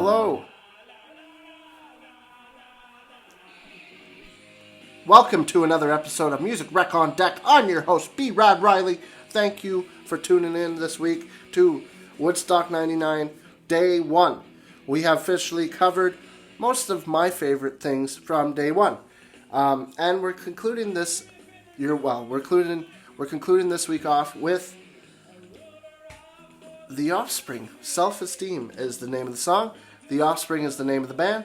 Hello. Welcome to another episode of Music Rec on Deck. I'm your host, B. Rad Riley. Thank you for tuning in this week to Woodstock 99, Day 1. We have officially covered most of my favorite things from Day 1. And we're concluding this we're concluding this week off with The Offspring. Self-Esteem is the name of the song. The Offspring is the name of the band.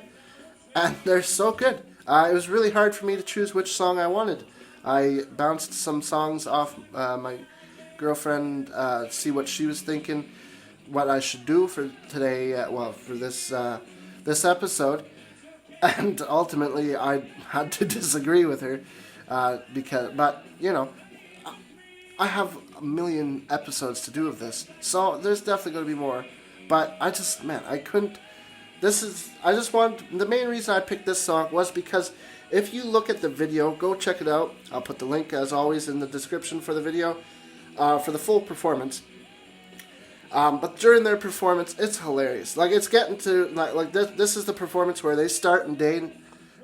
And they're so good. It was really hard for me to choose which song I wanted. I bounced some songs off my girlfriend, see what she was thinking, what I should do for today, for this episode. And ultimately, I had to disagree with her, but I have a million episodes to do of this, so there's definitely going to be more. But I couldn't. The main reason I picked this song was because if you look at the video, go check it out. I'll put the link, as always, in the description for the video, for the full performance. But during their performance, it's hilarious. Like, it's getting to, this is the performance where they start in day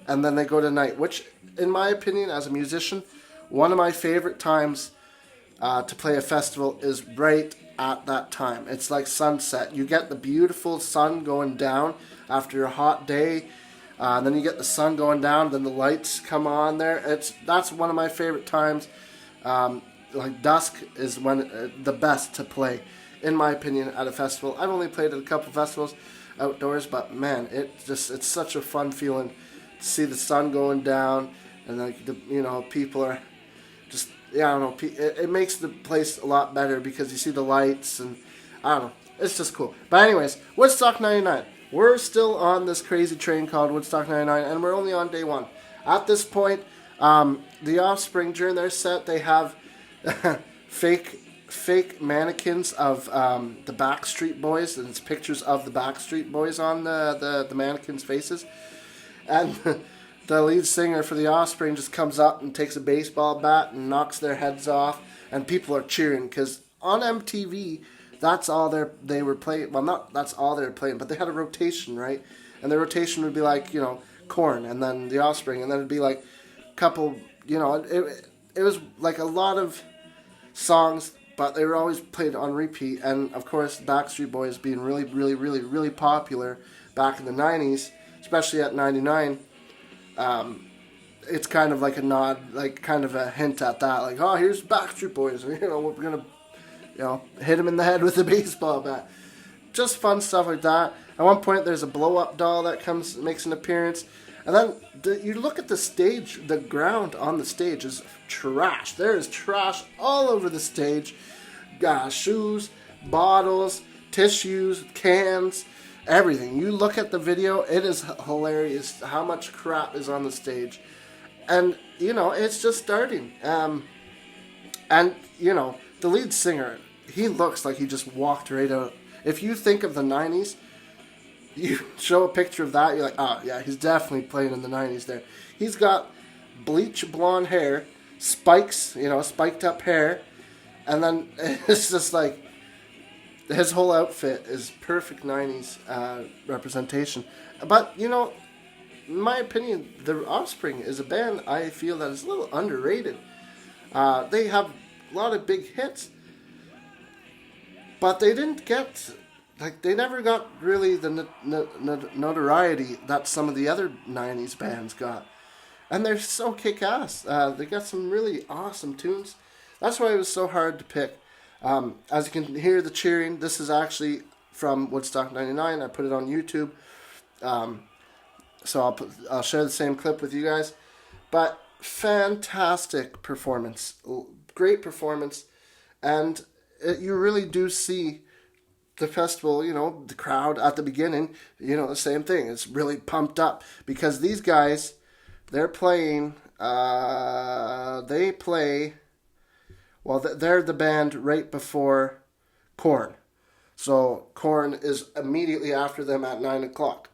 and then they go to night, which, in my opinion, as a musician, one of my favorite times to play a festival is right at that time. It's like sunset. You get the beautiful sun going down after a hot day, then you get the sun going down, then the lights come on there. That's one of my favorite times. Dusk is when the best to play, in my opinion, at a festival. I've only played at a couple festivals outdoors, but man, it's such a fun feeling to see the sun going down, and people are just, it makes the place a lot better because you see the lights, and I don't know, it's just cool. But anyways, Woodstock 99. We're still on this crazy train called Woodstock 99, and we're only on day 1. At this point, the Offspring, during their set, they have fake mannequins of the Backstreet Boys, and it's pictures of the Backstreet Boys on the mannequins' faces. And the lead singer for the Offspring just comes up and takes a baseball bat and knocks their heads off, and people are cheering because on MTV, that's all they were playing. Well, not that's all they were playing, but they had a rotation, right? And the rotation would be like, Korn, and then the Offspring, and then it'd be like a couple, it was like a lot of songs, but they were always played on repeat. And of course, Backstreet Boys being really, really, really, really popular back in the 90s, especially at 99. It's kind of like a nod, like kind of a hint at that, like, oh, here's Backstreet Boys, we're gonna, hit him in the head with a baseball bat. Just fun stuff like that. At one point, there's a blow-up doll that makes an appearance, and then you look at the stage. The ground on the stage is trash. There is trash all over the stage. Shoes, bottles, tissues, cans, everything. You look at the video, it is hilarious how much crap is on the stage. And, it's just starting. And, the lead singer, he looks like he just walked right out. If you think of the 90s, you show a picture of that, you're like, oh, yeah, he's definitely playing in the 90s there. He's got bleach blonde hair, spikes, spiked up hair, and then it's just like, his whole outfit is perfect 90s representation. But, in my opinion, the Offspring is a band I feel that is a little underrated. They have a lot of big hits, but they didn't get, they never got really the notoriety that some of the other 90s bands got. And they're so kick-ass. They got some really awesome tunes. That's why it was so hard to pick. As you can hear the cheering, this is actually from Woodstock 99. I put it on YouTube. So I'll share the same clip with you guys. But fantastic performance. Great performance. And you really do see the festival, the crowd at the beginning, the same thing. It's really pumped up because these guys, they're playing, they're the band right before Korn. So Korn is immediately after them at 9 o'clock.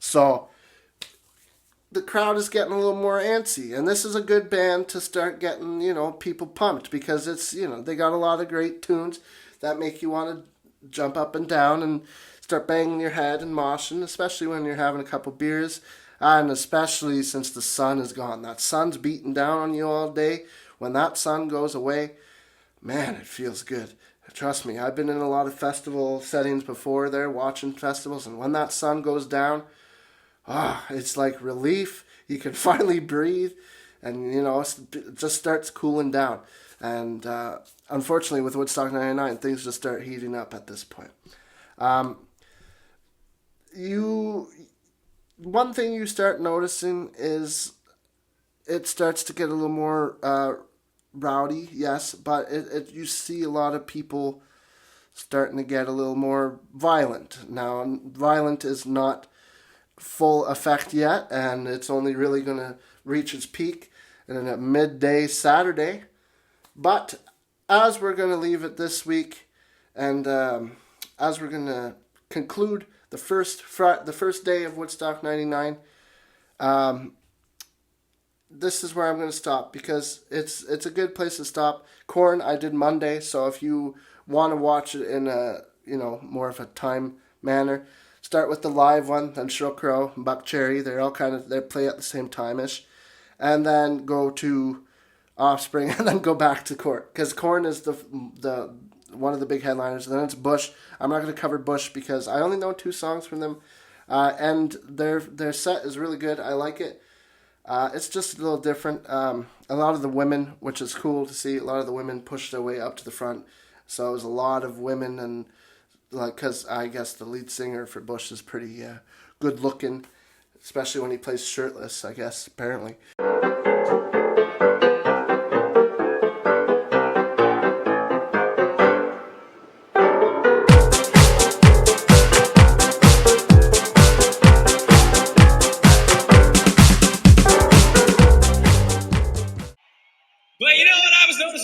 So the crowd is getting a little more antsy. And this is a good band to start getting, people pumped because it's, they got a lot of great tunes that make you want to jump up and down and start banging your head and moshing, especially when you're having a couple beers, and especially since the sun is gone. That sun's beating down on you all day. When that sun goes away, man, it feels good. Trust me, I've been in a lot of festival settings before there, watching festivals, and when that sun goes down, it's like relief. You can finally breathe, and it just starts cooling down. And unfortunately, with Woodstock '99, things just start heating up at this point. One thing you start noticing is it starts to get a little more rowdy, yes, but you see a lot of people starting to get a little more violent. Now, violent is not full effect yet, and it's only really going to reach its peak in a midday Saturday. But as we're going to leave it this week, and as we're going to conclude the first day of Woodstock '99, this is where I'm going to stop, because it's a good place to stop. Korn, I did Monday, so if you want to watch it in a more of a time manner, start with the live one, then Sheryl Crow, Buck Cherry. They play at the same time-ish, and then go to Offspring, and then go back to Korn, because Korn is the one of the big headliners. And then it's Bush. I'm not going to cover Bush because I only know 2 songs from them, and their set is really good. I like it. It's just a little different. A lot of the women, which is cool to see, a lot of the women pushed their way up to the front. So it was a lot of women, and because I guess the lead singer for Bush is pretty good looking, especially when he plays shirtless, I guess, apparently.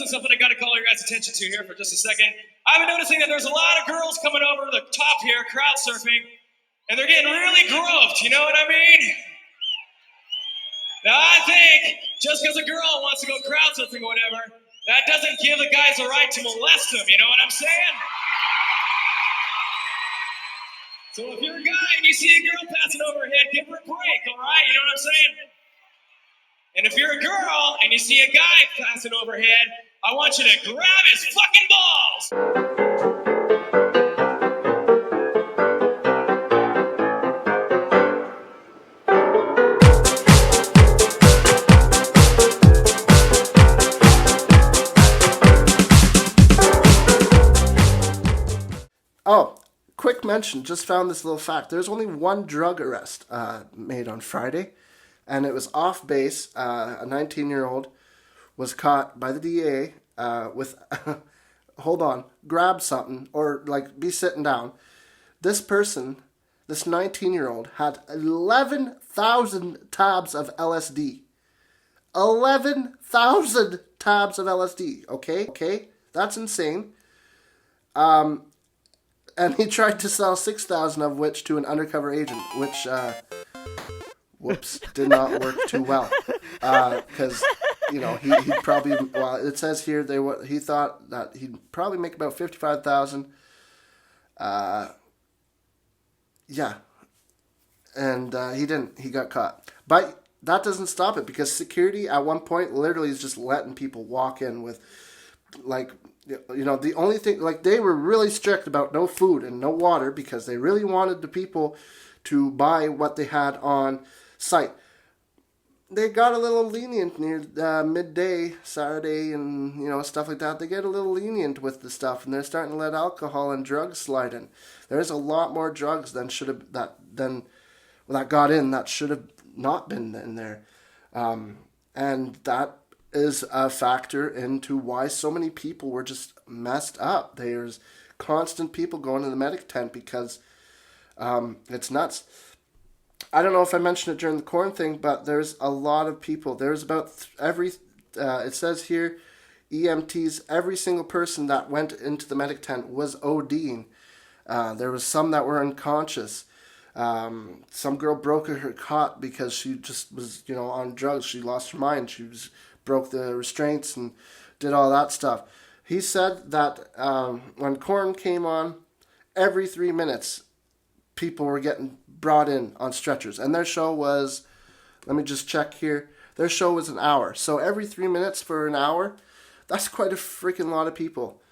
Something I got to call your guys' attention to here for just a second. I've been noticing that there's a lot of girls coming over the top here, crowd surfing, and they're getting really groped, you know what I mean? Now I think just because a girl wants to go crowd surfing or whatever, that doesn't give the guys a right to molest them, you know what I'm saying? So if you're a guy and you see a girl passing overhead, give her a break, all right? You know what I'm saying? And if you're a girl and you see a guy passing overhead, I want you to grab his fucking balls! Oh, quick mention, just found this little fact. There's only one drug arrest made on Friday, and it was off base. A 19-year-old was caught by the DEA with, hold on, grab something, or be sitting down. This person, this 19-year-old, had 11,000 tabs of LSD. 11,000 tabs of LSD, okay? That's insane. And he tried to sell 6,000 of which to an undercover agent, which, did not work too well. Because, he probably, it says here he thought that he'd probably make about 55,000. Yeah. And he didn't. He got caught. But that doesn't stop it, because security at one point literally is just letting people walk in with, the only thing, they were really strict about no food and no water, because they really wanted the people to buy what they had on site. They got a little lenient near midday Saturday and, stuff like that. They get a little lenient with the stuff, and they're starting to let alcohol and drugs slide in. There's a lot more drugs that got in that should have not been in there. And that is a factor into why so many people were just messed up. There's constant people going to the medic tent because it's nuts. I don't know if I mentioned it during the Korn thing, but there's a lot of people. There's about it says here, EMTs, every single person that went into the medic tent was ODing. There was some that were unconscious. Some girl broke her cot because she just was, on drugs. She lost her mind. She broke the restraints and did all that stuff. He said that when Korn came on, every 3 minutes, people were getting brought in on stretchers. And their show was, let me just check here, their show was an hour. So every 3 minutes for an hour, that's quite a freaking lot of people.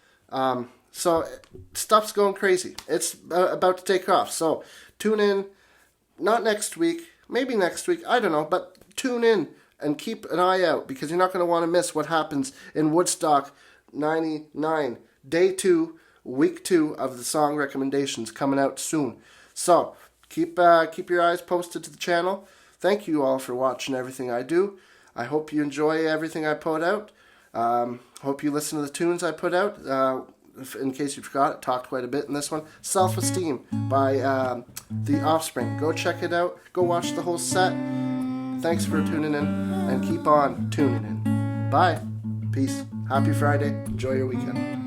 So stuff's going crazy. It's about to take off. So tune in, not next week, maybe next week, I don't know, but tune in and keep an eye out, because you're not going to want to miss what happens in Woodstock 99, day 2, week 2 of the song recommendations coming out soon. So keep your eyes posted to the channel. Thank you all for watching everything I do. I hope you enjoy everything I put out. Hope you listen to the tunes I put out. In case you forgot, I talked quite a bit in this one. Self-Esteem by the Offspring. Go check it out. Go watch the whole set. Thanks for tuning in, and keep on tuning in. Bye. Peace. Happy Friday. Enjoy your weekend.